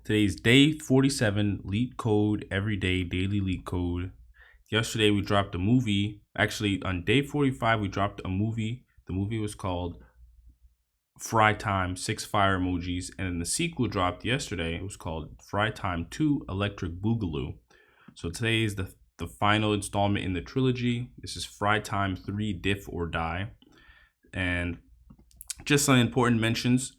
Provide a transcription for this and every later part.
Today's day 47, LeetCode, everyday daily LeetCode. Yesterday we dropped a movie. Actually, on day 45, we dropped a movie. The movie was called Fry Time, 6 fire emojis. And then the sequel dropped yesterday. It was called Fry Time 2, Electric Boogaloo. So today is the final installment in the trilogy. This is Fry Time 3, Diff or Die. And just some important mentions.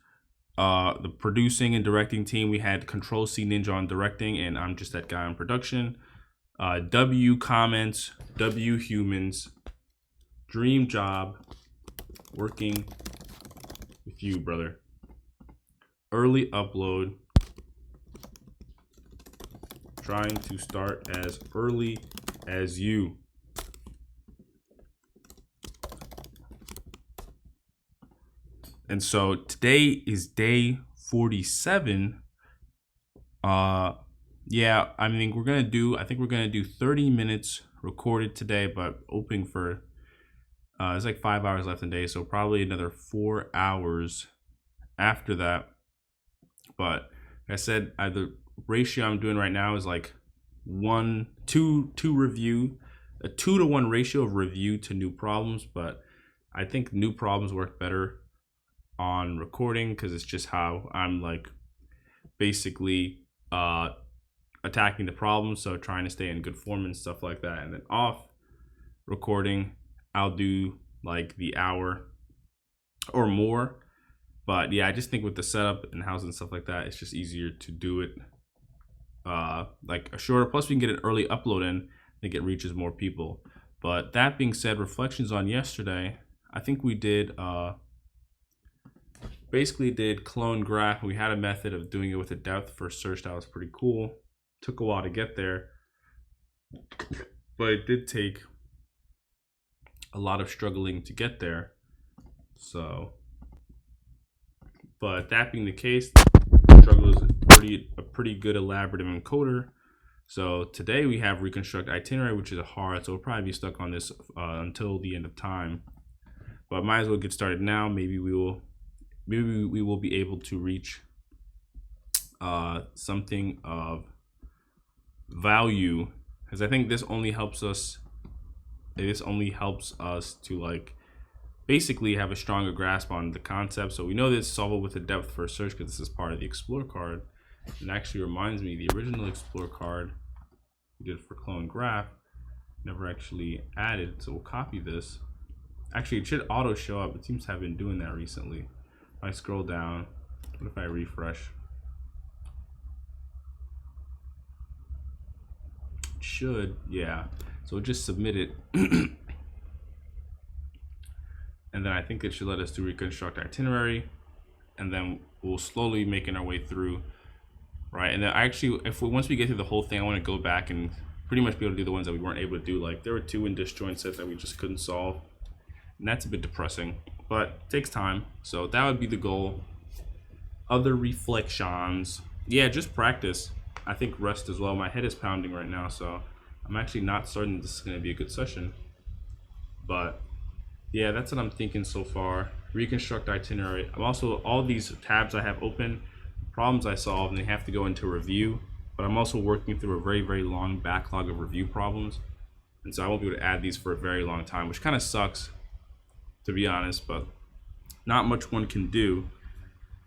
The producing and directing team, we had Control C Ninja on directing, and I'm just that guy on production. W comments, W humans, dream job, working with you, brother. Early upload, trying to start as early as you. And so today is day 47. Yeah, I think we're gonna do 30 minutes recorded today, but hoping for it's like 5 hours left in the day, so probably another 4 hours after that. But like I said, the ratio I'm doing right now is like 2 review, a 2-to-1 ratio of review to new problems, but I think new problems work better on recording because it's just how I'm like basically attacking the problem, so trying to stay in good form and stuff like that. And then off recording, I'll do like the hour or more. But yeah, I just think with the setup and housing and stuff like that, it's just easier to do it like a shorter. Plus we can get an early upload in. I think it reaches more people. But that being said, reflections on yesterday, I think we did basically did clone graph. We had a method of doing it with a depth first search that was pretty cool. Took a while to get there, but it did take a lot of struggling to get there. So, but that being the case, struggle is a pretty good elaborative encoder. So today we have Reconstruct Itinerary, which is a hard, so we'll probably be stuck on this until the end of time. But might as well get started now. Maybe we will be able to reach something of value, because I think this only helps us to like basically have a stronger grasp on the concept. So we know this is solvable with a depth first search because this is part of the Explore card. It actually reminds me, the original Explore card we did for clone graph never actually added, so we'll copy this. Actually, it should auto show up. It seems to have been doing that recently. If I scroll down, what if I refresh? It should, yeah. So we'll just submit it. And then I think it should let us do Reconstruct Itinerary. And then we'll slowly making our way through, right? And then actually, once we get through the whole thing, I want to go back and pretty much be able to do the ones that we weren't able to do. Like there were 2 in disjoint sets that we just couldn't solve. And that's a bit depressing, but it takes time. So that would be the goal. Other reflections, yeah, just practice. I think rest as well. My head is pounding right now, so I'm actually not certain this is going to be a good session. But yeah, that's what I'm thinking so far. Reconstruct Itinerary. I'm also, all these tabs I have open, problems I solve, and they have to go into review. But I'm also working through a very long backlog of review problems, and so I won't be able to add these for a very long time, which kind of sucks, to be honest, but not much one can do.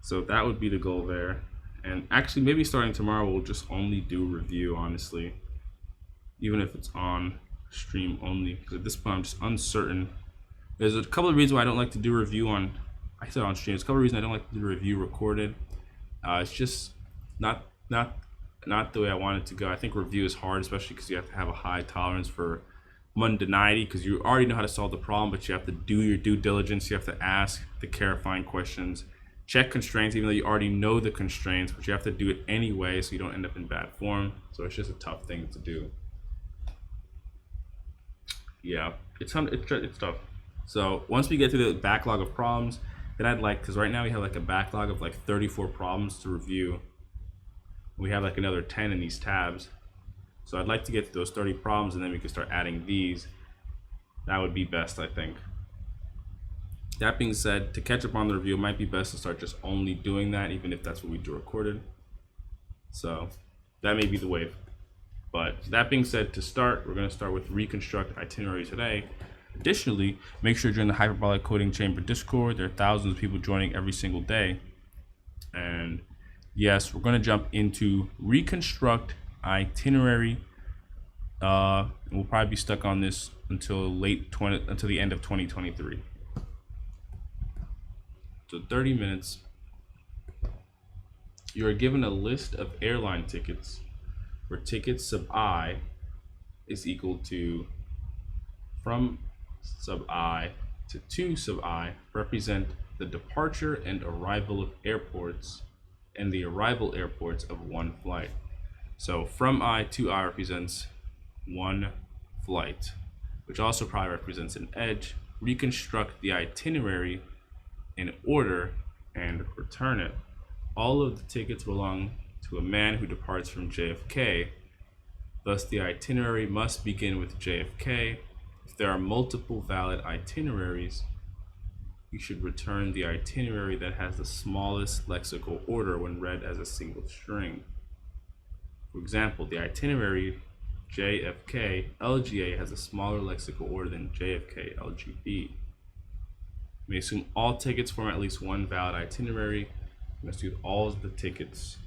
So that would be the goal there. And actually, maybe starting tomorrow, we'll just only do review, honestly, even if it's on stream only, because at this point I'm just uncertain. There's a couple of reasons why I don't like to do review on, I said on stream, there's a couple of reasons I don't like to do review recorded. It's just not the way I want it to go. I think review is hard, especially because you have to have a high tolerance for mundanity, because you already know how to solve the problem, but you have to do your due diligence. You have to ask the clarifying questions, check constraints, even though you already know the constraints, but you have to do it anyway so you don't end up in bad form. So it's just a tough thing to do. Yeah, it's tough. So once we get through the backlog of problems, then I'd like, because right now we have like a backlog of like 34 problems to review. We have like another 10 in these tabs. So I'd like to get to those 30 problems, and then we can start adding these. That would be best, I think. That being said, to catch up on the review, it might be best to start just only doing that, even if that's what we do recorded. So that may be the wave. But that being said, to start, we're going to start with Reconstruct Itinerary today. Additionally, make sure to join the Hyperbolic Coding Chamber Discord. There are thousands of people joining every single day. And yes, we're going to jump into Reconstruct Itinerary. We'll probably be stuck on this until the end of 2023. So 30 minutes. You are given a list of airline tickets where ticket sub I is equal to from sub I to sub I represent the departure and arrival of airports and the arrival airports of one flight. So from I to I represents one flight, which also probably represents an edge. Reconstruct the itinerary in order and return it. All of the tickets belong to a man who departs from JFK. Thus, the itinerary must begin with JFK. If there are multiple valid itineraries, you should return the itinerary that has the smallest lexical order when read as a single string. For example, the itinerary JFK LGA has a smaller lexical order than JFK LGB. We assume all tickets form at least one valid itinerary. We must use all of the tickets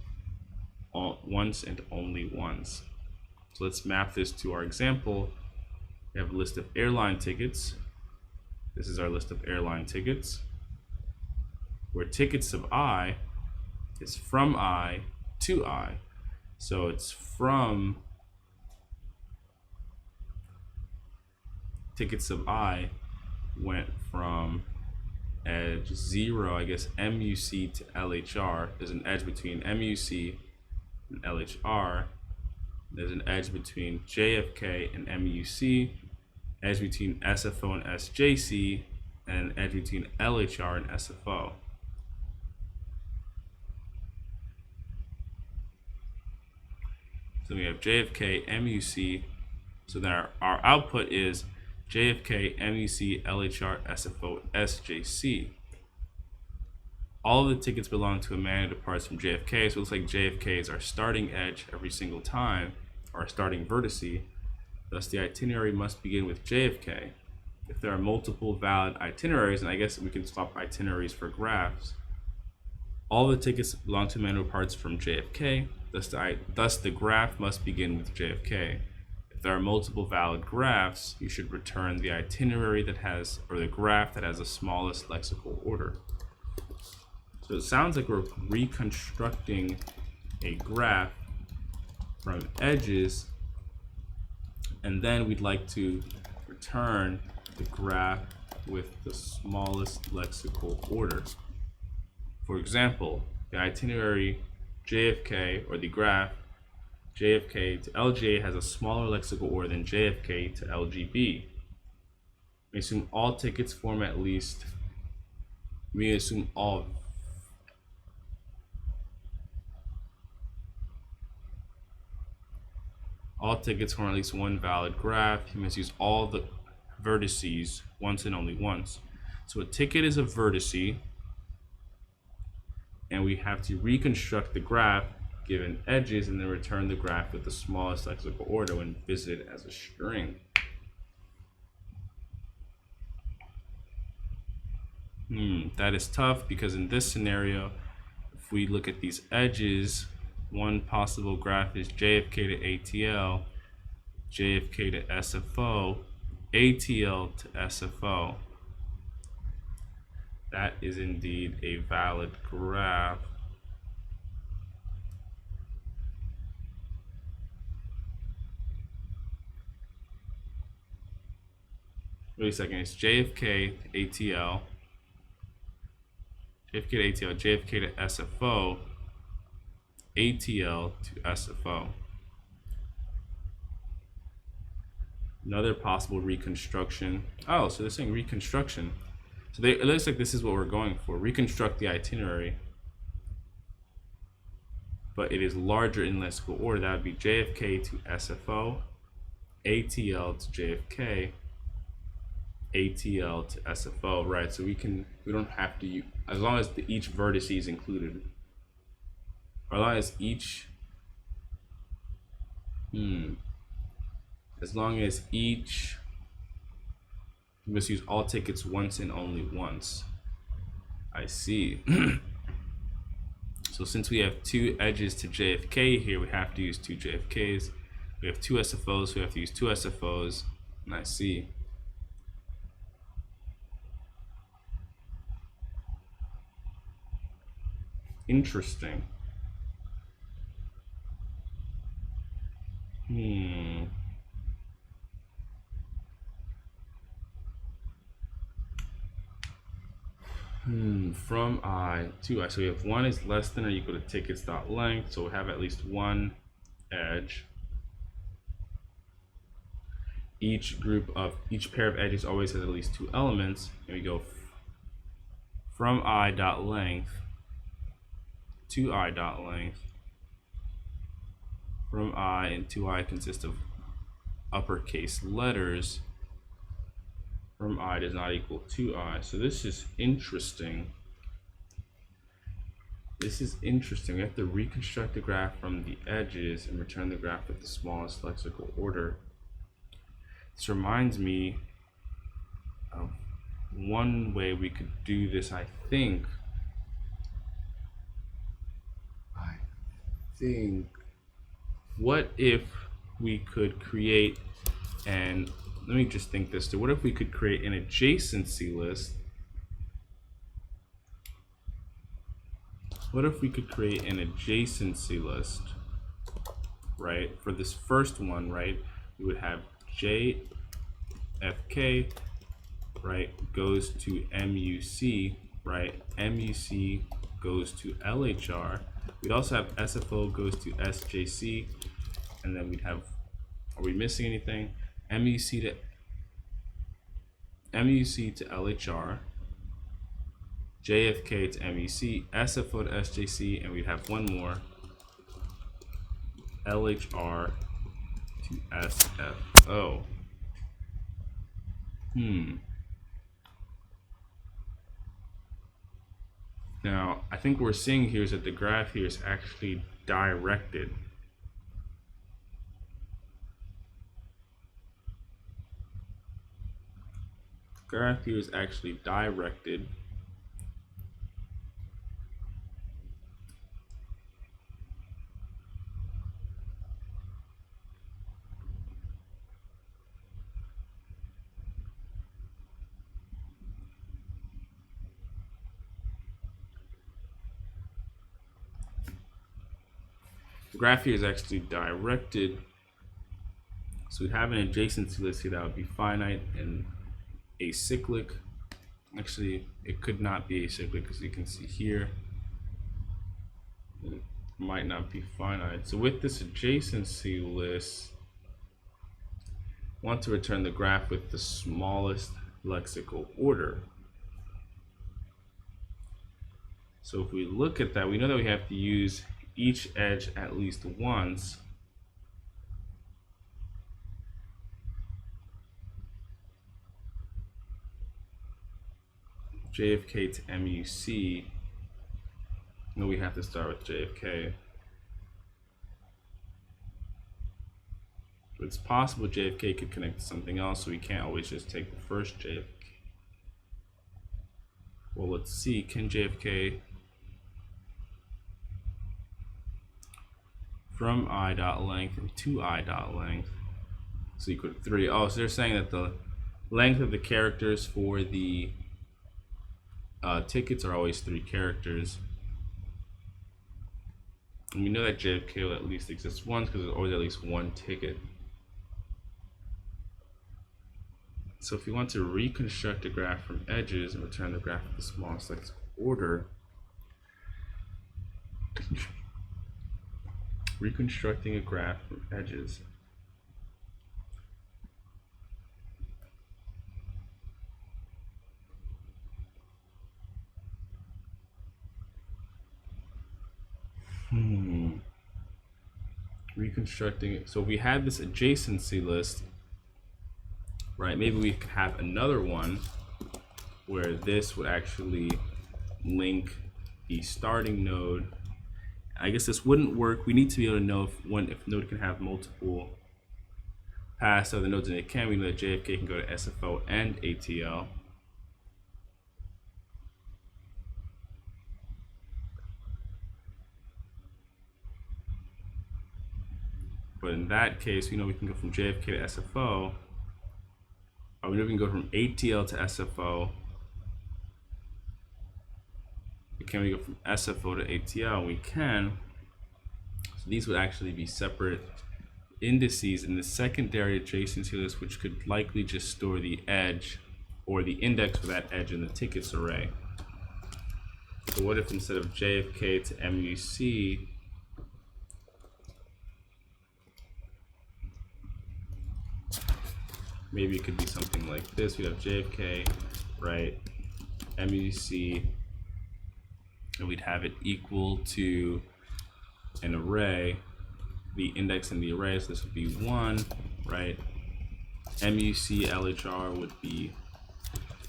once and only once. So let's map this to our example. We have a list of airline tickets. This is our list of airline tickets, where ticket sub I is from I to I. So it's from ticket sub I went from edge 0, I guess, MUC to LHR. There's an edge between MUC and LHR. There's an edge between JFK and MUC, edge between SFO and SJC, and an edge between LHR and SFO. So we have JFK, MUC. So then our output is JFK, MUC, LHR, SFO, SJC. All of the tickets belong to a man who departs from JFK, so it looks like JFK is our starting edge every single time, our starting vertice. Thus, the itinerary must begin with JFK. If there are multiple valid itineraries, and I guess we can swap itineraries for graphs, all the tickets belong to a man who departs from JFK. Thus, the graph must begin with JFK. If there are multiple valid graphs, you should return the itinerary that has, or the graph that has the smallest lexical order. So it sounds like we're reconstructing a graph from edges, and then we'd like to return the graph with the smallest lexical order. For example, the itinerary JFK, or the graph JFK to LGA, has a smaller lexical order than JFK to LGB. We assume all tickets form at least, all tickets form at least one valid graph. You must use all the vertices once and only once. So a ticket is a vertice, and we have to reconstruct the graph given edges and then return the graph with the smallest lexical order when visited as a string. That is tough, because in this scenario, if we look at these edges, one possible graph is JFK to ATL, JFK to SFO, ATL to SFO. That is indeed a valid graph. Wait a second, it's JFK to ATL, JFK to ATL, JFK to SFO, ATL to SFO. Another possible reconstruction. Oh, so they're saying reconstruction. So it looks like this is what we're going for. Reconstruct the itinerary. But it is larger in lexical order. That would be JFK to SFO, ATL to JFK, ATL to SFO, right? So we don't have to use, as long as each vertice is included, or as long as each As long as each, we must use all tickets once and only once. I see. So since we have 2 edges to JFK here, we have to use 2 JFKs. We have 2 SFOs, so we have to use 2 SFOs. And I see. Interesting. From I to I. So we have 1 is less than or equal to tickets.length. So we have at least 1 edge. Each pair of edges always has at least 2 elements. And we go from I dot length to I dot length. From I and to I consist of uppercase letters. From I does not equal to I. So this is interesting. This is interesting. We have to reconstruct the graph from the edges and return the graph with the smallest lexical order. This reminds me of one way we could do this, I think. What if we could create, and let me just think this through. What if we could create an adjacency list? What if we could create an adjacency list, right? For this first one, right? We would have JFK, right, goes to MUC, right? MUC goes to LHR. We'd also have SFO goes to SJC, and then we'd have, are we missing anything? MUC to LHR, JFK to MEC, SFO to SJC, and we'd have one more, LHR to SFO. Now, I think what we're seeing here is that the graph here is actually directed. Graph here is actually directed. The graph here is actually directed. So we have an adjacency list here that would be finite and acyclic. Actually, it could not be acyclic because you can see here it might not be finite. So with this adjacency list, I want to return the graph with the smallest lexical order. So if we look at that, we know that we have to use each edge at least once. JFK to MUC. No, we have to start with JFK. But it's possible JFK could connect to something else, so we can't always just take the first JFK. Well, let's see. Can JFK from I dot length and to I dot length is equal to 3? Oh, so they're saying that the length of the characters for the tickets are always 3 characters. And we know that JFK will at least exist once because there's always at least 1 ticket. So if we want to reconstruct a graph from edges and return the graph with the smallest lexical order, reconstructing a graph from edges. Reconstructing it. So if we had this adjacency list, right, maybe we could have another one where this would actually link the starting node I guess this wouldn't work. We need to be able to know if node can have multiple paths to other nodes, and it can. We know that JFK can go to SFO and ATL. But in that case, we know we can go from JFK to SFO. Or we know we can go from ATL to SFO. Can we go from SFO to ATL? We can. So these would actually be separate indices in the secondary adjacency list, which could likely just store the edge or the index for that edge in the tickets array. So what if instead of JFK to MUC, maybe it could be something like this. We'd have JFK, right, MUC, and we'd have it equal to an array, the index in the array. So this would be 1, right? MUC LHR would be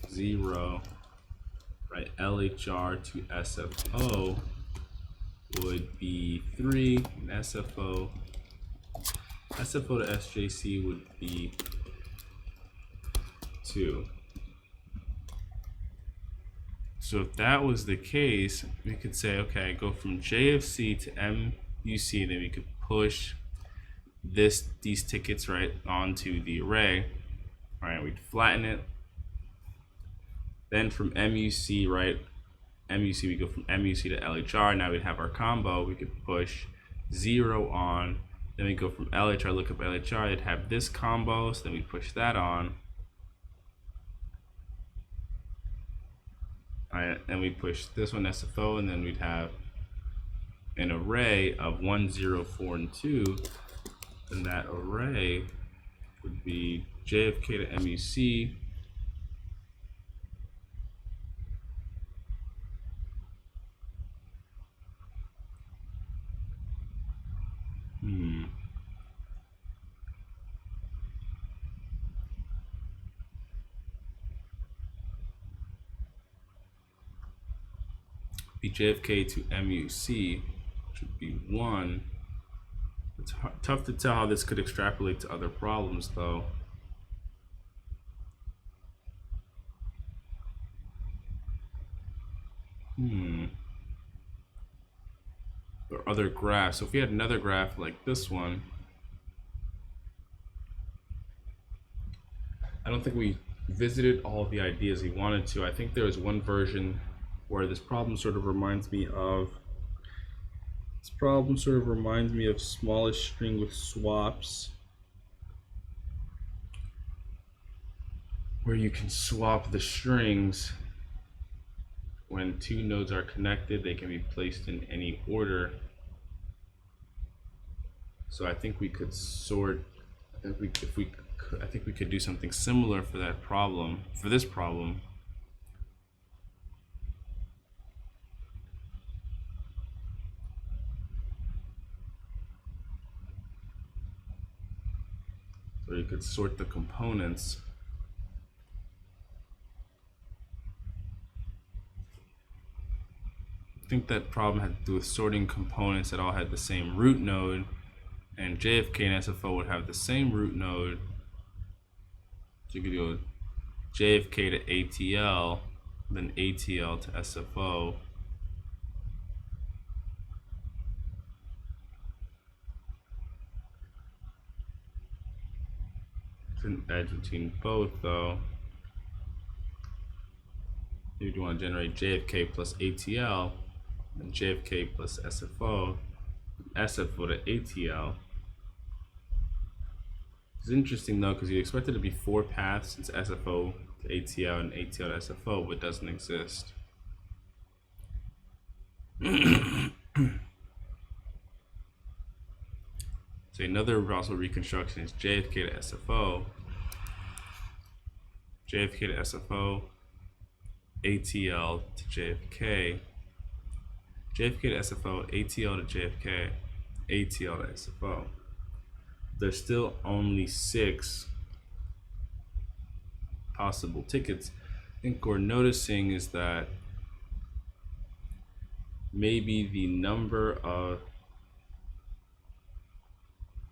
0, right? LHR to SFO would be 3, and SFO to SJC would be 2. So if that was the case, we could say, okay, go from JFC to MUC, then we could push these tickets right onto the array. All right, we'd flatten it. Then from MUC, right, MUC, we go from MUC to LHR. Now we'd have our combo. We could push 0 on. Then we go from LHR, look up LHR. It'd have this combo, so then we push that on. Alright, and we push this one SFO, and then we'd have an array of 1, 0, 4, and 2. And that array would be JFK to MUC, be JFK to MUC, which would be 1. It's tough to tell how this could extrapolate to other problems, though. Or other graphs. So if we had another graph like this one, I don't think we visited all of the ideas we wanted to. I think there was one version where this problem sort of reminds me of smallest string with swaps, where you can swap the strings when 2 nodes are connected. They can be placed in any order. So I think we could sort. I think we could do something similar for that problem. For this problem. So you could sort the components. I think that problem had to do with sorting components that all had the same root node, and JFK and SFO would have the same root node. So you could go JFK to ATL, then ATL to SFO. It's an edge between both, though. If you want to generate JFK plus ATL, then JFK plus SFO, SFO to ATL. It's interesting though, because you expect it to be 4 paths since SFO to ATL and ATL to SFO, but it doesn't exist. So another Traversal reconstruction is JFK to SFO, JFK to SFO, ATL to JFK, JFK to SFO, ATL to JFK, ATL to SFO. There's still only 6 possible tickets. I think what we're noticing is that maybe the number of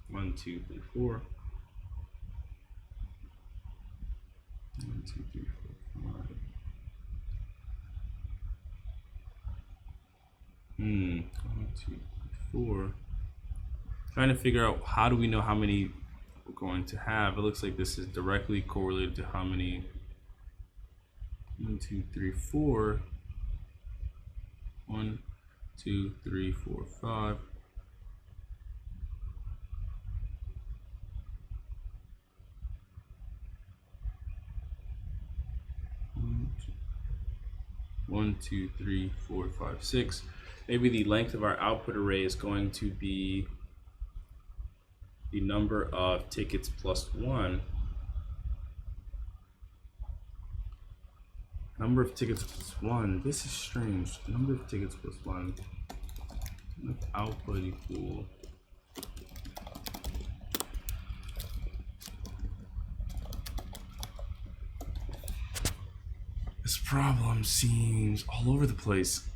1, 2, 3, 4. 1, 2, 3, 4, 5. 1, 2, 3, 4. Trying to figure out how do we know how many we're going to have. It looks like this is directly correlated to how many. 1, 2, 3, 4. 1, 2, 3, 4, 5. 1, 2, 3, 4, 5, 6. Maybe the length of our output array is going to be the number of tickets plus 1. Number of tickets plus 1. This is strange. Number of tickets plus 1. Output equal. This problem seems all over the place.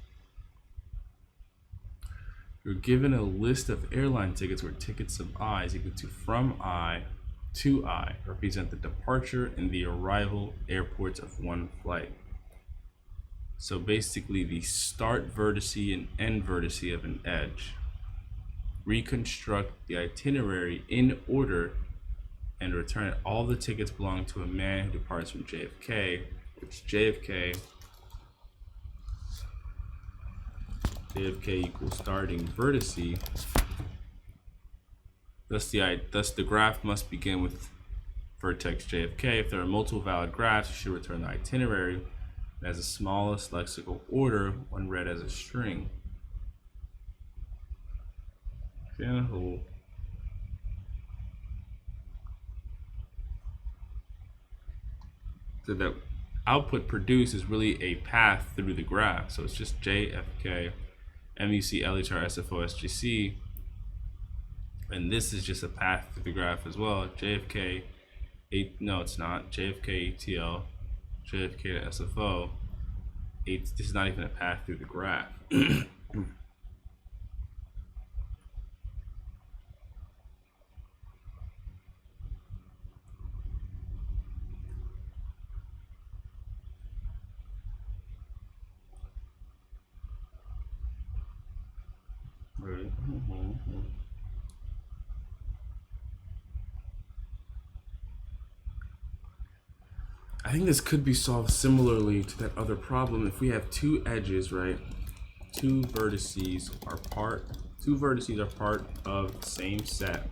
You're given a list of airline tickets where tickets of I is equal to from I to I represent the departure and the arrival airports of one flight. So basically the start vertice and end vertice of an edge. Reconstruct the itinerary in order and return all the tickets belonging to a man who departs from JFK, which JFK equals starting vertice. Thus the graph must begin with vertex JFK. If there are multiple valid graphs, you should return the itinerary as the smallest lexical order when read as a string. So that output produced is really a path through the graph. So it's just JFK, MUC, LHR, SFO, SGC. And this is just a path through the graph as well. JFK, no, it's not. JFK, ATL, JFK to SFO. This is not even a path through the graph. Right. I think this could be solved similarly to that other problem. If we have two edges, right? Two vertices are part of the same set,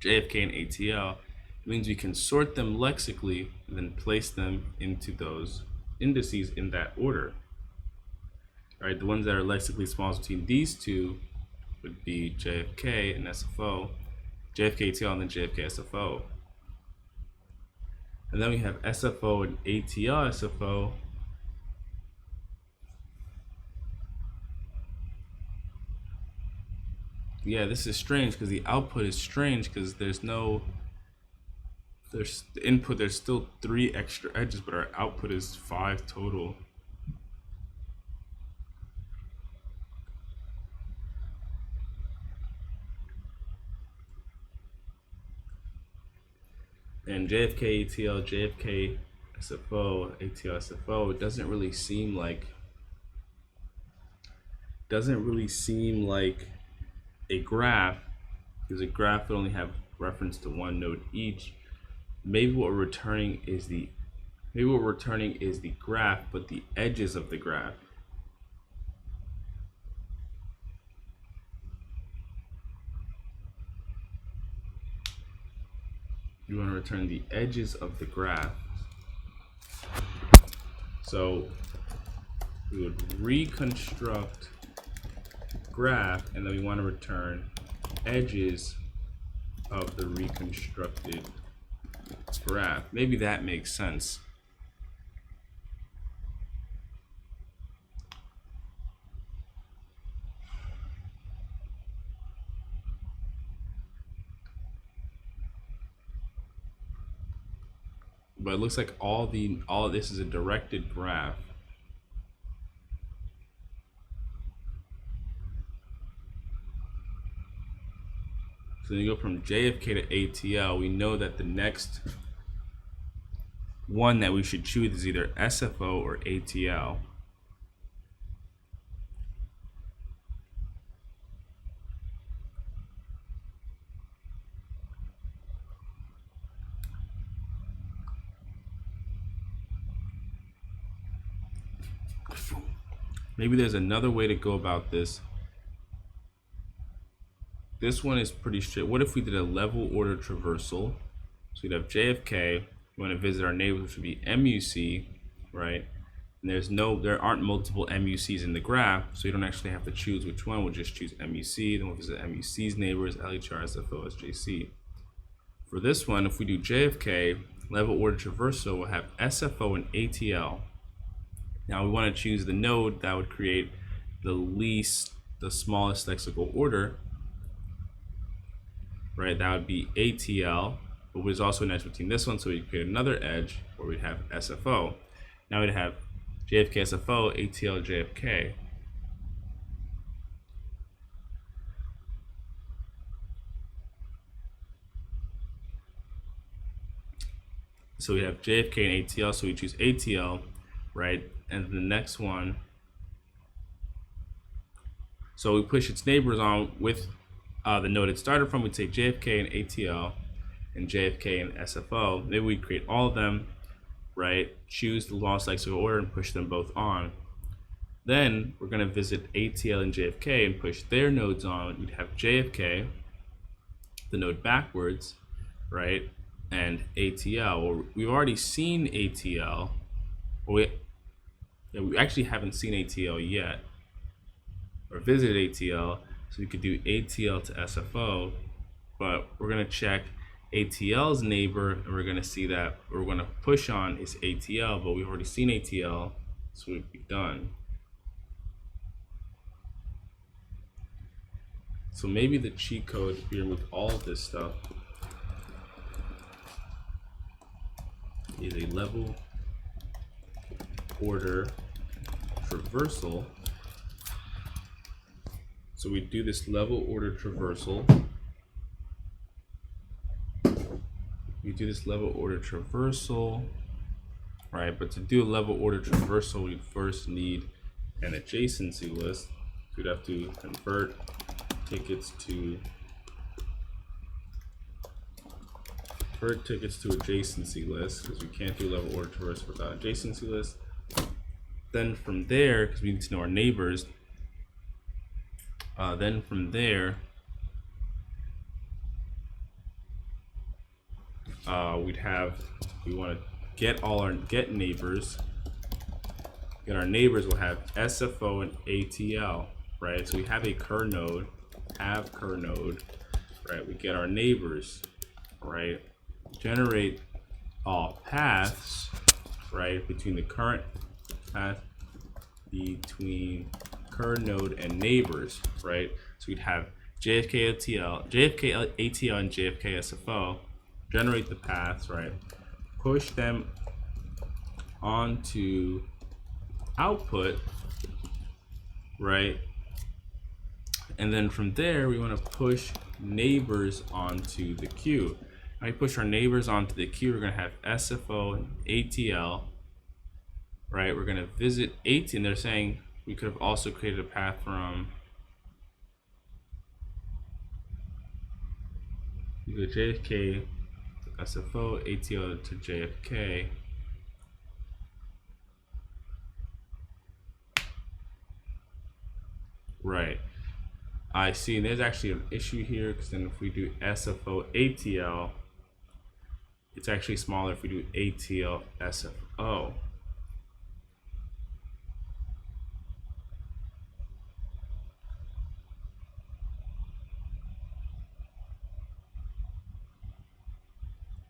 JFK and ATL. It means we can sort them lexically and then place them into those indices in that order. Right, the ones that are lexically smallest between these two would be JFK and SFO, JFK ATL and then JFK SFO. And then we have SFO and ATL SFO. Yeah, this is strange because the output is strange because there's the input, there's still 3 extra edges, but our output is 5 total. And JFK ATL, JFK SFO, ATL SFO, it doesn't really seem like a graph, because a graph would only have reference to one node each. Maybe what we're returning is the graph, but the edges of the graph. You want to return the edges of the graph. So we would reconstruct graph, and then we want to return edges of the reconstructed graph. Maybe that makes sense. But it looks like all of this is a directed graph. So then you go from JFK to ATL. We know that the next one that we should choose is either SFO or ATL. Maybe there's another way to go about this. This one is pretty straight. What if we did a level order traversal? So we'd have JFK. We want to visit our neighbors, which would be MUC, right? And there aren't multiple MUCs in the graph, so you don't actually have to choose which one. We'll just choose MUC. Then we'll visit MUC's neighbors, LHR, SFO, SJC. For this one, if we do JFK level order traversal, we'll have SFO and ATL. Now we want to choose the node that would create the smallest lexical order, right? That would be ATL, but there's also an edge between this one, so we create another edge where we'd have SFO. Now we'd have JFK SFO, ATL JFK. So we have JFK and ATL, so we choose ATL, right? And the next one, so we push its neighbors on with the node it started from. We'd say JFK and ATL and JFK and SFO. Maybe we'd create all of them, right? Choose the longest lexical order and push them both on. Then we're going to visit ATL and JFK and push their nodes on. We'd have JFK, the node backwards, right? And ATL. Well, we've already seen ATL. We actually haven't seen ATL yet, or visited ATL, so we could do ATL to SFO, but we're going to check ATL's neighbor, and we're going to see that we're going to push on is ATL, but we've already seen ATL, so we'd be done. So maybe the cheat code here with all of this stuff is a level order traversal. So we do this level order traversal. Right? But to do a level order traversal, we'd first need an adjacency list. We'd have to convert tickets to adjacency list, because we can't do level order traversal without adjacency list. Then from there, because we need to know our neighbors, then from there, we want to get neighbors. Get our neighbors, we'll have SFO and ATL, right? So we have a cur node, right? We get our neighbors, right? Generate all paths, right? Between the current path between cur node and neighbors, right? So we'd have JFK ATL, and JFK SFO. Generate the paths, right? Push them onto output, right? And then from there, we want to push neighbors onto the queue. When we push our neighbors onto the queue, we're going to have SFO and ATL, right? We're going to visit AT, and they're saying we could have also created a path from either JFK to SFO, ATL to JFK. Right. I see. And there's actually an issue here, because then if we do SFO ATL, it's actually smaller if we do ATL SFO.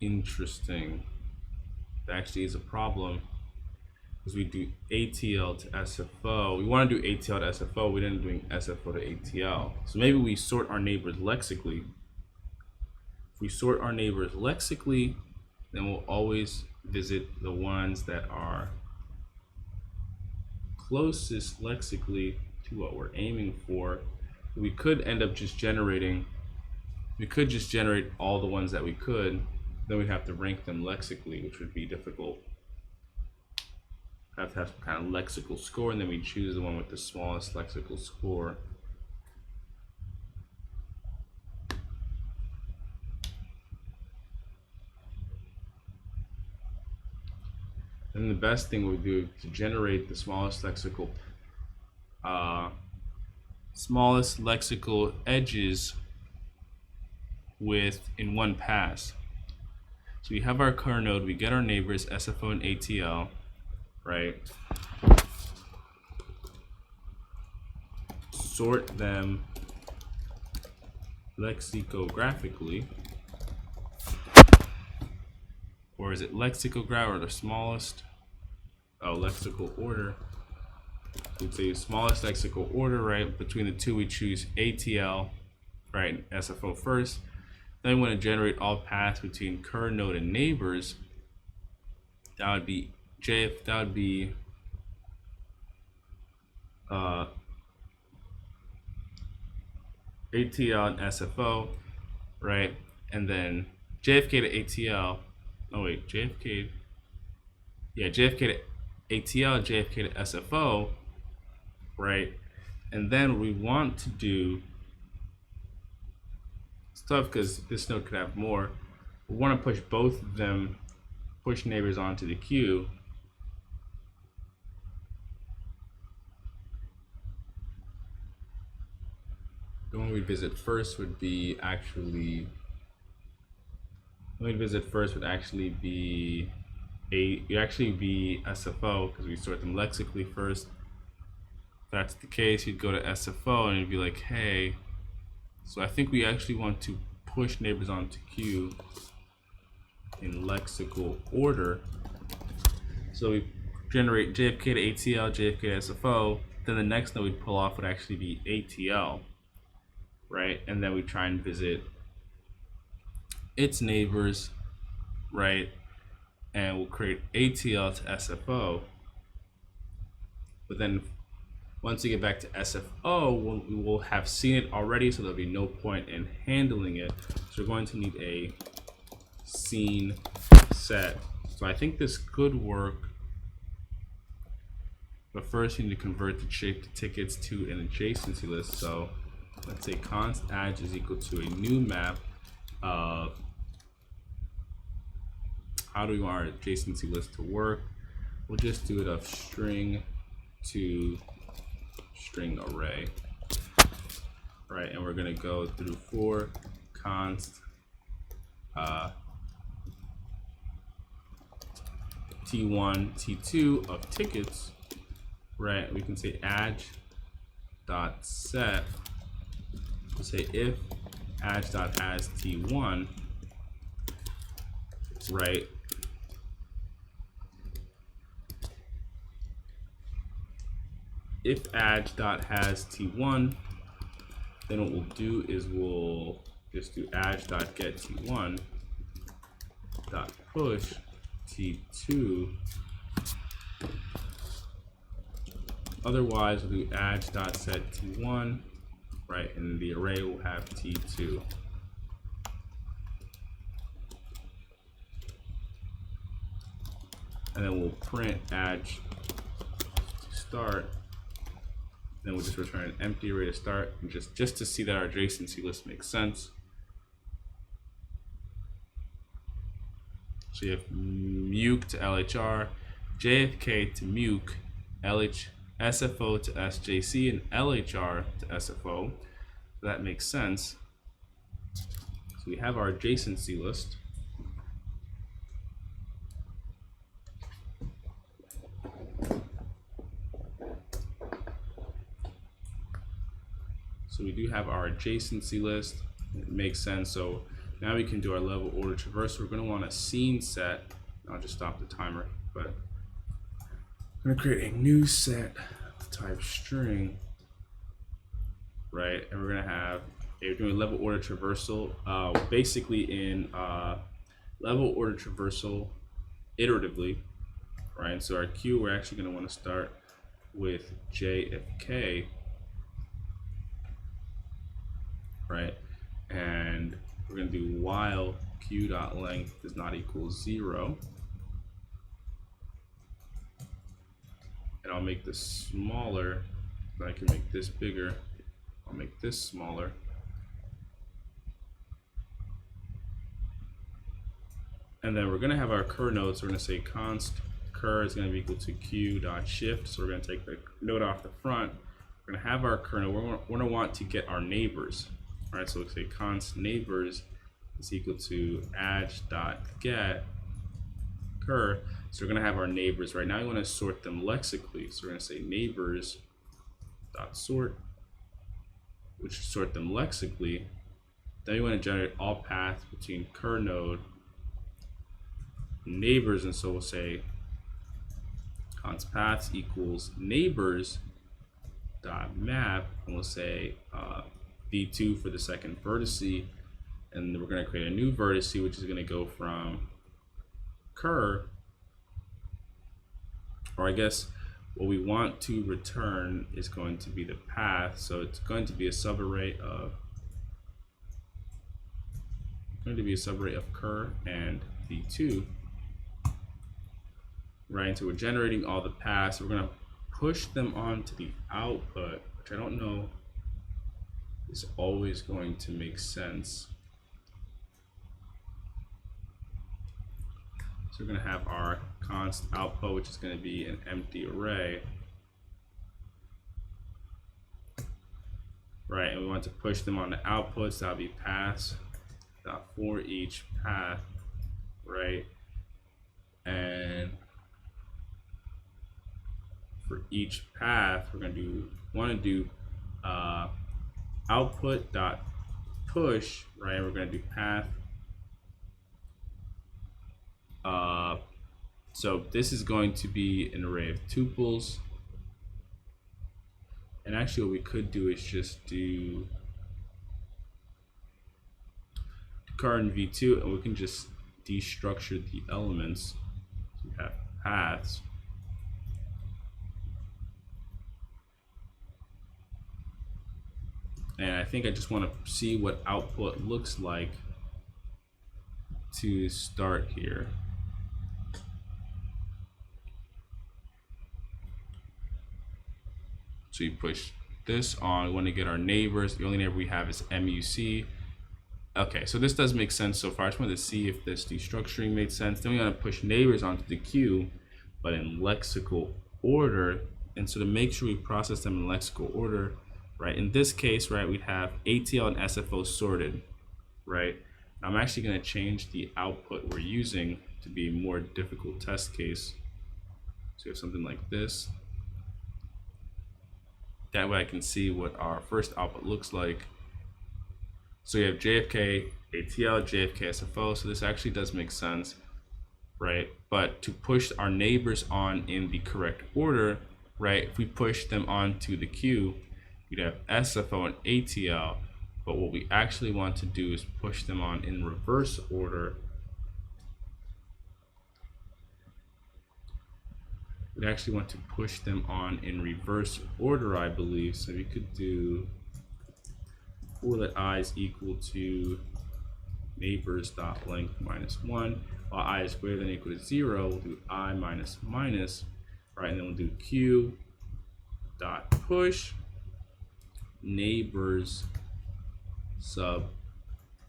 Interesting. That actually is a problem, because we do ATL to SFO. We want to do ATL to SFO. We didn't do SFO to ATL. So maybe we sort our neighbors lexically. If we sort our neighbors lexically, then we'll always visit the ones that are closest lexically to what we're aiming for. We could end up just generating We could just generate all the ones that we could, then we'd have to rank them lexically, which would be difficult. Have to have some kind of lexical score, and then we choose the one with the smallest lexical score. And the best thing we do to generate the smallest lexical edges in one pass. So we have our car node, we get our neighbors SFO and ATL, right? Sort them lexicographically, or is it lexicograph or the smallest? Oh, lexical order. We'd say smallest lexical order, right? Between the two, we choose ATL, right? SFO first. Then we want to generate all paths between current node and neighbors. That would be ATL and SFO, right? And then JFK to ATL. Oh wait, JFK to ATL, JFK to SFO, right? And then what we want to do, it's tough because this node could have more. We want to push both of them, push neighbors onto the queue. The one we visit first would be actually SFO, because we sort them lexically first. If that's the case, you'd go to SFO and you'd be like, hey, so I think we actually want to push neighbors onto queue in lexical order. So we generate JFK to ATL, JFK to SFO. Then the next node we'd pull off would actually be ATL, right? And then we try and visit its neighbors, right? And we'll create ATL to SFO. But then once we get back to SFO, we will have seen it already, so there'll be no point in handling it. So we're going to need a scene set. So I think this could work. But first, you need to convert the tickets to an adjacency list. So let's say const adj is equal to a new map of how do we want our adjacency list to work. We'll just do it of string to string array, right? And we're gonna go through for const t1, t2 of tickets, right? We can say adj dot set. We'll say if adj dot has t1, right? If adj dot has t1, then what we'll do is we'll just do adj dot get t1 dot push t2. Otherwise, we'll do adj dot set t1, right? And the array will have t2. And then we'll print adj to start. Then we'll just return an empty array to start, and just to see that our adjacency list makes sense. So you have muke to LHR, JFK to muke, SFO to SJC, and LHR to SFO. So that makes sense. So we have our adjacency list. So we do have our adjacency list. It makes sense. So now we can do our level order traversal. We're going to want a scene set. I'll just stop the timer, but I'm going to create a new set of type string, right? And we're going to have we're doing level order traversal. Basically, in level order traversal iteratively, right? So our queue, we're actually going to want to start with JFK. Right, and we're going to do while q.length does not equal 0. And I'll make this smaller. I can make this bigger. I'll make this smaller. And then we're going to have our cur node. So we're going to say const cur is going to be equal to q.shift. So we're going to take the node off the front. We're going to have our cur node. We're going to want to get our neighbors. All right, so let's say const neighbors is equal to adj.get cur. So we're going to have our neighbors. Right now we want to sort them lexically. So we're going to say neighbors dot sort, which sort them lexically. Then we want to generate all paths between cur node and neighbors, and so we'll say const paths equals neighbors dot map, and we'll say v2 for the second vertice, and then we're going to create a new vertice which is going to go from cur, or I guess what we want to return is going to be the path. So it's going to be a subarray of cur and v2, right? And so we're generating all the paths. We're going to push them onto the output, which I don't know is always going to make sense. So we're going to have our const output, which is going to be an empty array, right? And we want to push them on the outputs. So that'll be paths for each path, right? And for each path, we're going to want to do output dot push, right? We're going to do path. So this is going to be an array of tuples. And actually what we could do is just do cur and v2, and we can just destructure the elements. So we have paths. And I think I just want to see what output looks like to start here. So you push this on. We want to get our neighbors. The only neighbor we have is MUC. Okay, so this does make sense so far. I just wanted to see if this destructuring made sense. Then we want to push neighbors onto the queue, but in lexical order. And so to make sure we process them in lexical order, right? In this case, right, we'd have ATL and SFO sorted, right? I'm actually going to change the output we're using to be a more difficult test case. So you have something like this. That way I can see what our first output looks like. So you have JFK, ATL, JFK, SFO. So this actually does make sense, right? But to push our neighbors on in the correct order, right? If we push them onto the queue, we'd have SFO and ATL. But what we actually want to do is push them on in reverse order. We actually want to push them on in reverse order, I believe. So we could do for let I is equal to neighbors.length -1. While I is greater than or equal to 0, we'll do I minus minus, right? And then we'll do Q dot push neighbors sub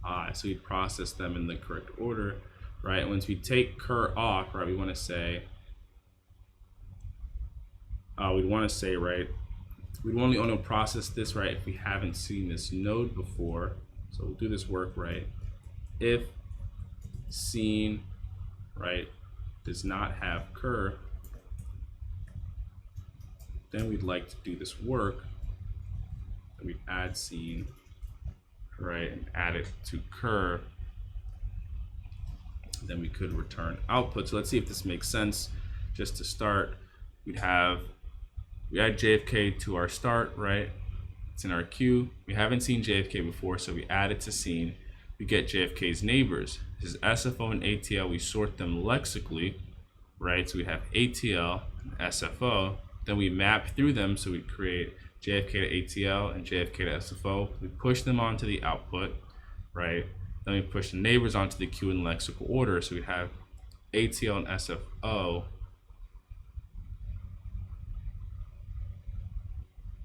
I. So we process them in the correct order, right? And once we take cur off, right, we want to say, right, we'd only want to process this, right, if we haven't seen this node before. So we'll do this work, right? If scene, right, does not have cur, then we'd like to do this work. And we add scene, right, and add it to cur. Then we could return output. So let's see if this makes sense. Just to start, we add JFK to our start, right? It's in our queue. We haven't seen JFK before, so we add it to scene. We get JFK's neighbors. This is SFO and ATL. We sort them lexically, right? So we have ATL and SFO. Then we map through them, so we create JFK to ATL and JFK to SFO. We push them onto the output, right? Then we push the neighbors onto the queue in lexical order. So we'd have ATL and SFO,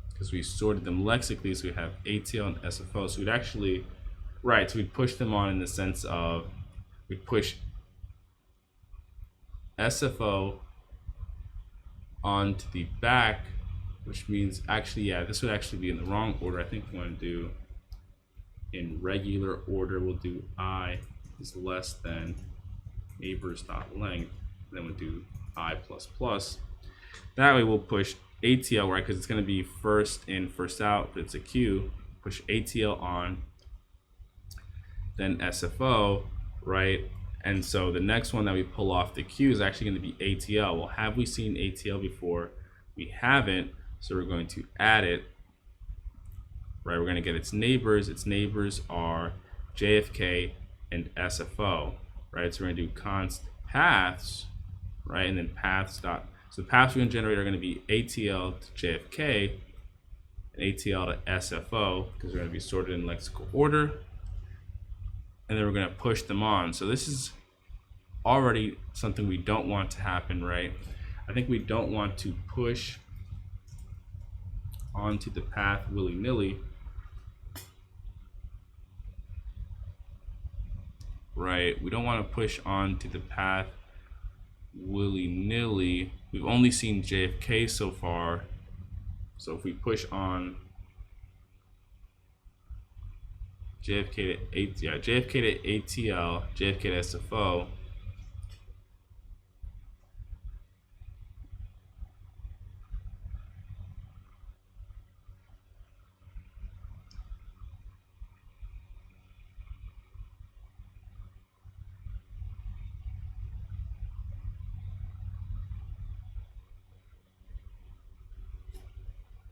because we sorted them lexically, so we have ATL and SFO. So we'd actually, right, so we'd push them on in the sense of, we'd push SFO onto the back, which means actually, yeah, this would actually be in the wrong order. I think we want to do in regular order. We'll do I is less than neighbors.length, and then we'll do I plus plus. That way we'll push ATL, right, because it's going to be first in, first out, but it's a queue. Push ATL on, then SFO, right? And so the next one that we pull off the queue is actually going to be ATL. Well, have we seen ATL before? We haven't, so we're going to add it, right? We're going to get its neighbors. Its neighbors are JFK and SFO, right? So we're going to do const paths, right? And then paths dot. So the paths we're going to generate are going to be ATL to JFK and ATL to SFO, because they're going to be sorted in lexical order. And then we're going to push them on. So this is already something we don't want to happen, right? I think we don't want to push onto the path willy-nilly, right? We don't want to push onto the path willy-nilly. We've only seen JFK so far. So if we push on JFK to ATL, JFK to SFO,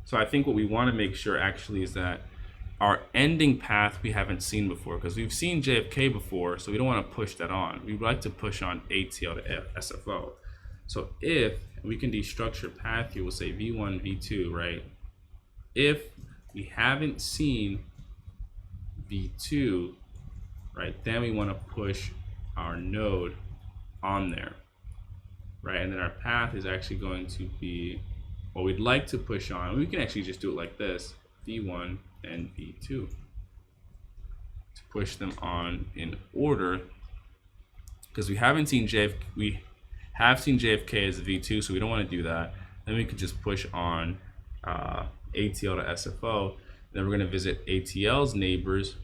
so I think what we want to make sure actually is that our ending path we haven't seen before, because we've seen JFK before, so we don't want to push that on. We'd like to push on ATL to SFO. So if we can destructure path here, we'll say V1, V2, right? If we haven't seen V2, right, then we want to push our node on there, right? And then our path is actually going to be, well, we'd like to push on. We can actually just do it like this, V1 and V2, to push them on in order, because we haven't seen JFK. We have seen JFK as a V2, so we don't want to do that. Then we could just push on ATL to SFO. Then we're going to visit ATL's neighbors,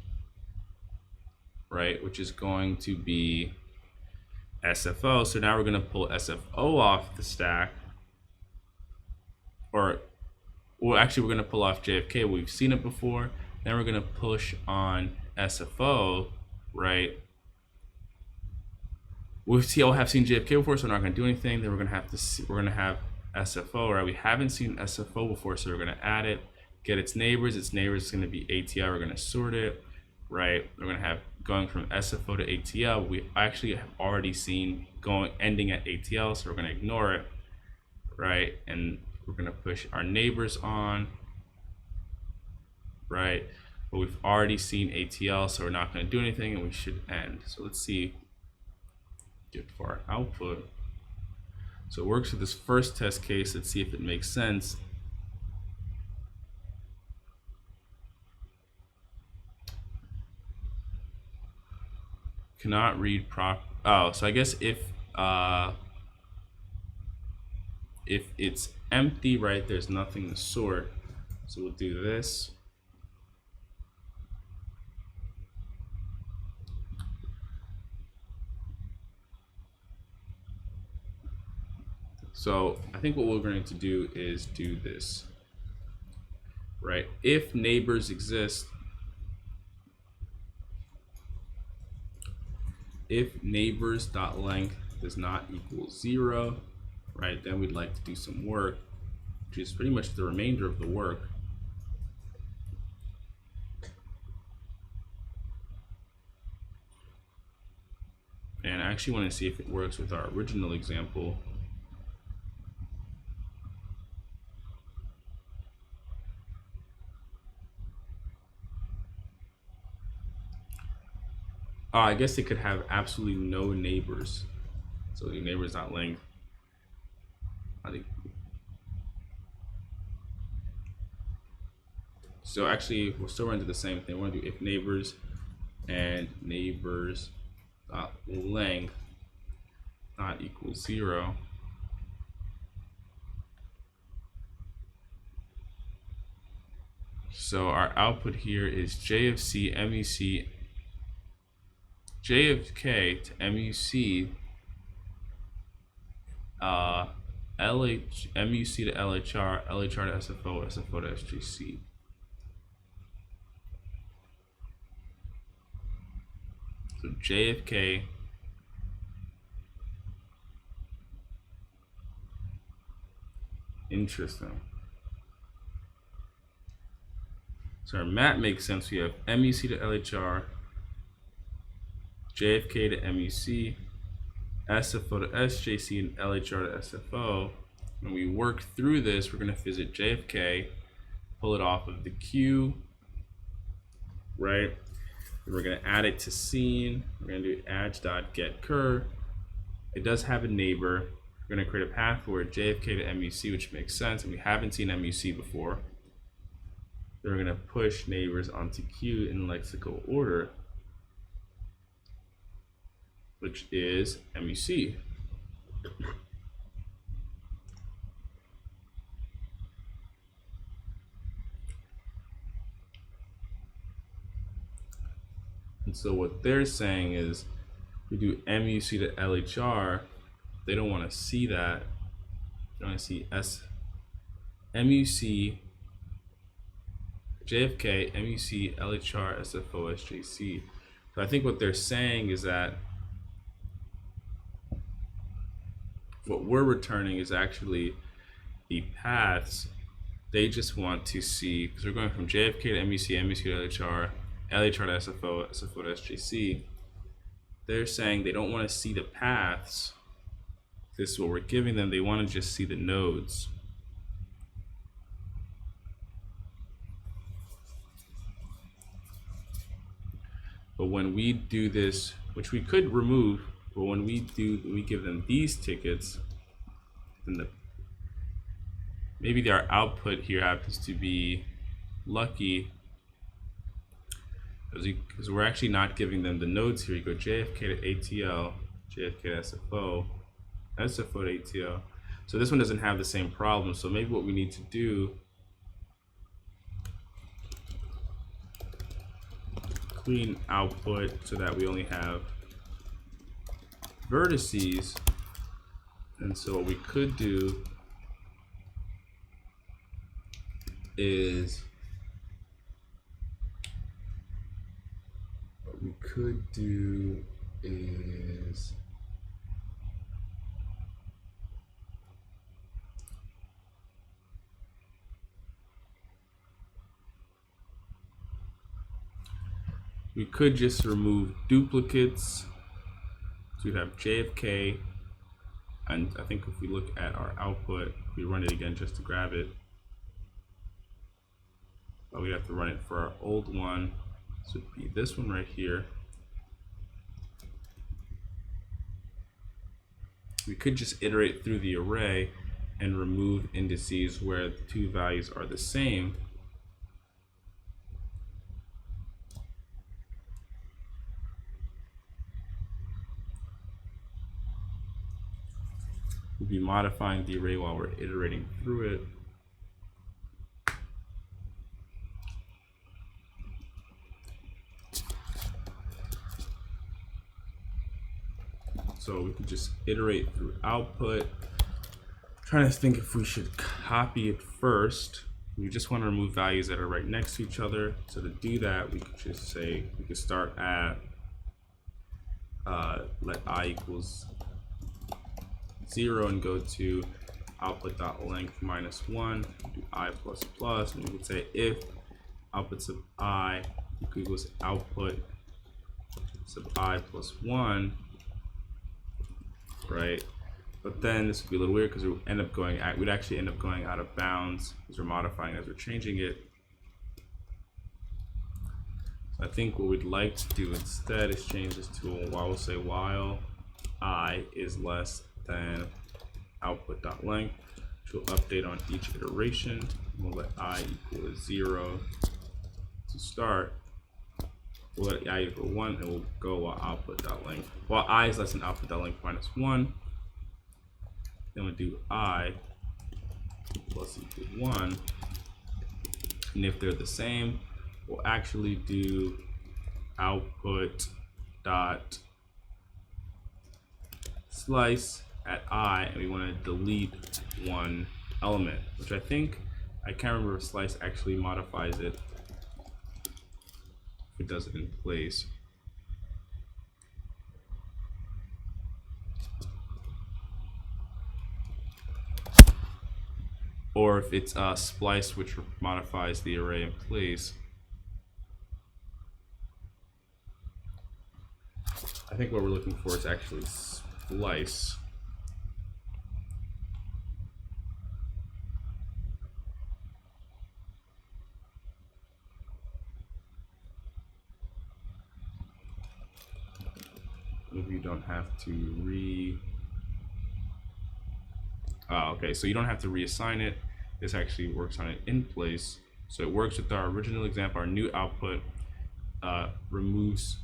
right, which is going to be SFO. So now we're going to pull SFO off the stack, or well, actually we're going to pull off JFK. We've seen it before. Then we're going to push on SFO, right? We have seen JFK before, so we're not going to do anything. Then we're going to have to see, we're going to have SFO, right? We haven't seen SFO before, so we're going to add it, get its neighbors. Its neighbors is going to be ATL. We're going to sort it, right? We're going to have going from SFO to ATL. We actually have already seen ending at ATL, so we're going to ignore it, right? And we're going to push our neighbors on, right? But we've already seen ATL, so we're not going to do anything, and we should end. So let's see, get for our output. So it works with this first test case. Let's see if it makes sense. Cannot read oh, so I guess if it's empty, right, there's nothing to sort. So we'll do this. So I think what we're going to do is do this, right? If neighbors exist, if neighbors.length does not equal 0, right, then we'd like to do some work, which is pretty much the remainder of the work. And I actually want to see if it works with our original example. I guess it could have absolutely no neighbors. So your neighbor is not length. I think. So actually, we'll still run into the same thing. We're gonna do if neighbors and neighbors length not equals 0. So our output here is J of C, MUC, J of K to MUC, MUC to LHR, LHR to SFO, SFO to SJC. So J of K interesting. So our map makes sense. We have MUC to LHR, JFK to MUC, SFO to SJC, and LHR to SFO. When we work through this, we're going to visit JFK, pull it off of the queue, right? And we're going to add it to scene. We're going to do adj.getCur. It does have a neighbor. We're going to create a path for JFK to MUC, which makes sense, and we haven't seen MUC before. Then we're going to push neighbors onto queue in lexical order, which is MUC. And so what they're saying is we do MUC to LHR. They don't want to see that. They want to see MUC, JFK, MUC, LHR, SFO, SJC. So I think what they're saying is that what we're returning is actually the paths. They just want to see, because we're going from JFK to MUC, MUC to LHR, LHR to SFO, SFO to SJC. They're saying they don't want to see the paths. This is what we're giving them. They want to just see the nodes. But when we do this, which we could remove, but when we give them these tickets, then maybe our output here happens to be lucky, because we're actually not giving them the nodes here. You go JFK to ATL, JFK to SFO, SFO to ATL. So this one doesn't have the same problem. So maybe what we need to do, clean output so that we only have vertices. And so what we could do is we could just remove duplicates. So we'd have JFK, and I think if we look at our output, if we run it again just to grab it, but we'd have to run it for our old one. So it'd be this one right here. We could just iterate through the array and remove indices where the two values are the same. We'll be modifying the array while we're iterating through it. So we could just iterate through output. I'm trying to think if we should copy it first. We just want to remove values that are right next to each other. So to do that, we could just say, we could start at let I equals 0 and go to output.length -1, do I plus plus, and we could say if output sub I equals output sub I plus 1, right? But then this would be a little weird because we'd actually end up going out of bounds because we're modifying as we're changing it. I think what we'd like to do instead is change this to a while. We'll say while I is less than output.length, which will update on each iteration. We'll let I equal to 0 to start. We'll let I equal 1, and we'll go while output.length. While I is less than output.length minus 1. Then we'll do I plus equal 1. And if they're the same, we'll actually do output dot slice at I, and we want to delete one element, which I think, I can't remember if slice actually modifies it, if it does it in place. Or if it's splice, which modifies the array in place. I think what we're looking for is actually splice. If you don't have to okay, so you don't have to reassign it. This actually works on it in place. So it works with our original example. Our new output removes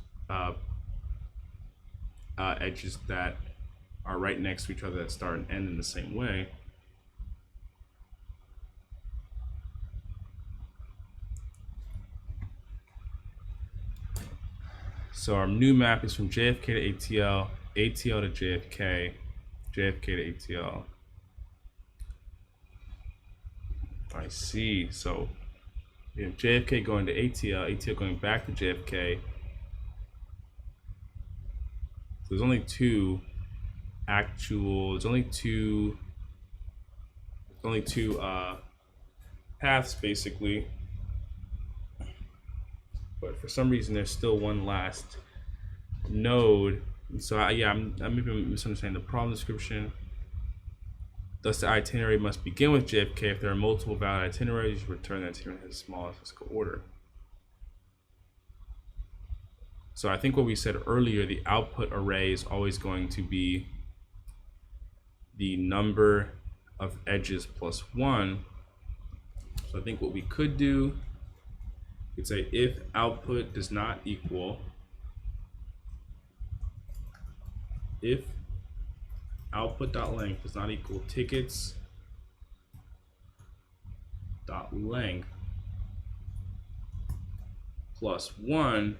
edges that are right next to each other that start and end in the same way. So our new map is from JFK to ATL, ATL to JFK, JFK to ATL. I see. So we have JFK going to ATL, ATL going back to JFK. So there's only two paths basically. But for some reason there's still one last node. So I'm maybe misunderstanding the problem description. Thus, the itinerary must begin with JFK. If there are multiple valid itineraries, you return the itinerary in the smallest physical order. So I think what we said earlier, the output array is always going to be the number of edges plus 1. So I think what we could do, we could say if output does not equal, if output.length does not equal tickets.length plus 1,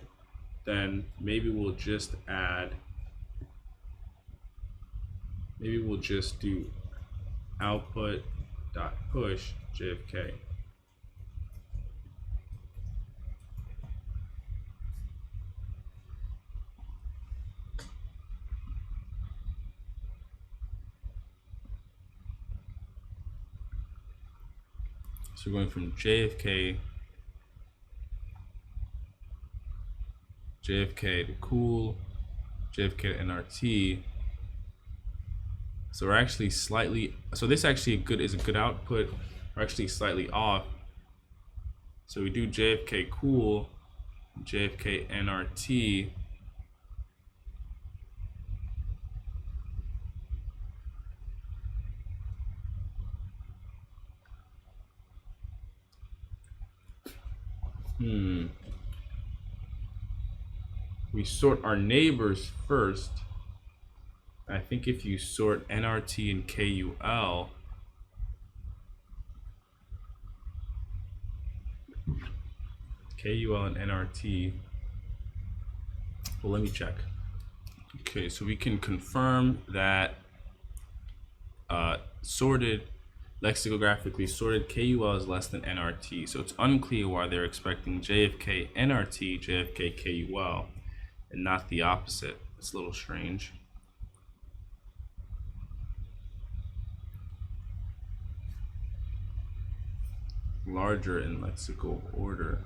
then maybe we'll just do output.push JFK. So we're going from JFK to cool, JFK to NRT. So we're actually slightly, so this actually is a good output. We're actually slightly off. So we do JFK cool, JFK NRT. We sort our neighbors first. I think if you sort NRT and KUL, and NRT, well, let me check. Okay, so we can confirm that lexicographically sorted KUL is less than NRT. So it's unclear why they're expecting JFK NRT, JFK KUL, and not the opposite. It's a little strange. Larger in lexical order.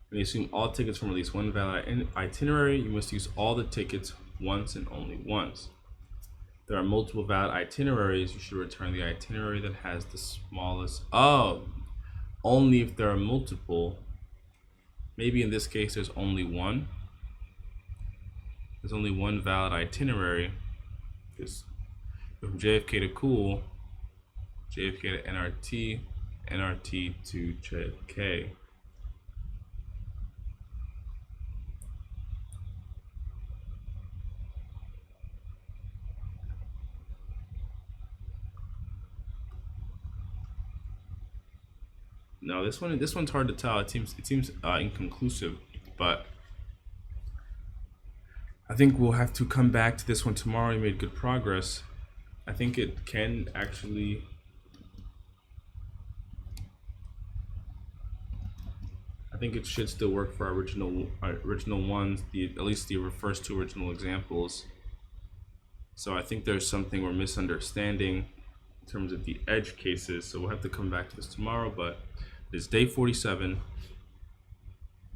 When you assume all tickets from at least one valid itinerary, you must use all the tickets once and only once. If there are multiple valid itineraries, you should return the itinerary that has the smallest. Oh, only if there are multiple. maybe in this case there's only one. There's only one valid itinerary. Because from JFK to Cool, JFK to NRT, NRT to JFK. No, this one's hard to tell. It seems inconclusive, but I think we'll have to come back to this one tomorrow. We made good progress. I think it can actually. I think it should still work for our original ones, at least the first two original examples. So I think there's something we're misunderstanding in terms of the edge cases. So we'll have to come back to this tomorrow, but it's day 47.